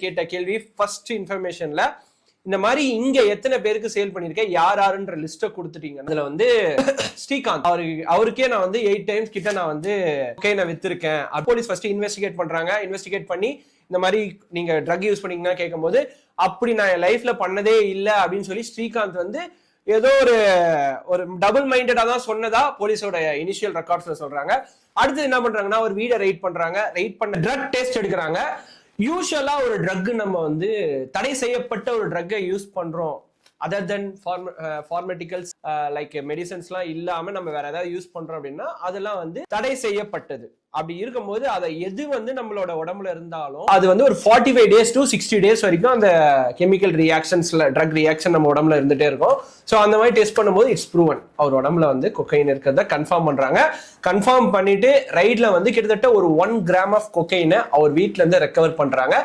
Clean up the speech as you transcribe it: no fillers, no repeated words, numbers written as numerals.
கேட்ட கேள்வி ஃபர்ஸ்ட் இன்ஃபர்மேஷன்ல இந்த மாதிரி இங்க எத்தனை பேருக்கு சேல் பண்ணிருக்கேன் யாருன்ற லிஸ்ட்டை கொடுத்துட்டீங்க. அதுல வந்து ஸ்ரீகாந்த் அவருக்கே நான் வந்து 8 டைம்ஸ் கிட்ட நான் வந்து நான் வித்திருக்கேன். போலீஸ் ஃபர்ஸ்ட் இன்வெஸ்டிகேட் பண்றாங்க. இன்வெஸ்டிகேட் பண்ணி இந்த மாதிரி நீங்க ட்ரக் யூஸ் பண்ணீங்கன்னா கேட்கும் போது அப்படி நான் என் லைஃப்ல பண்ணதே இல்லை அப்படின்னு சொல்லி ஸ்ரீகாந்த் வந்து ஏதோ ஒரு டபுள் மைண்டடா தான் சொன்னதா போலீஸோட இனிஷியல் ரெக்கார்ட்ஸ்ல சொல்றாங்க. அடுத்து என்ன பண்றாங்கன்னா ஒரு வீடை ரைட் பண்றாங்க. ரைட் பண்ண ட்ரக் டெஸ்ட் எடுக்கிறாங்க. யூஸ்வலா ஒரு ட்ரக் நம்ம வந்து தடை செய்யப்பட்ட ஒரு ட்ரக்கை யூஸ் பண்றோம் அதர் தென் ஃபார்மெட்டிக்கல்ஸ் லைக் மெடிசன்ஸ்லாம் இல்லாம நம்ம வேற ஏதாவது யூஸ் பண்றோம் அப்படின்னா அதெல்லாம் வந்து தடை செய்யப்பட்டது. அப்படி இருக்கும்போது அதை எது வந்து நம்மளோட உடம்புல இருந்தாலும் அது வந்து ஒரு 45 days to 60 days வரைக்கும் அந்த கெமிக்கல் ரியாக்ஷன்ஸ்ல ட்ரக் ரியாக்ஷன் நம்ம உடம்புல இருந்துட்டே இருக்கும். ஸோ அந்த மாதிரி டெஸ்ட் பண்ணும்போது இட்ஸ் ப்ரூவன் அவர் உடம்புல வந்து கொக்கைன் இருக்கிறத கன்ஃபார்ம் பண்றாங்க. கன்ஃபார்ம் பண்ணிட்டு ரைட்ல வந்து கிட்டத்தட்ட ஒரு 1 gram ஆஃப் கொக்கைனை அவர் வீட்டுல இருந்து ரெக்கவர் பண்றாங்க.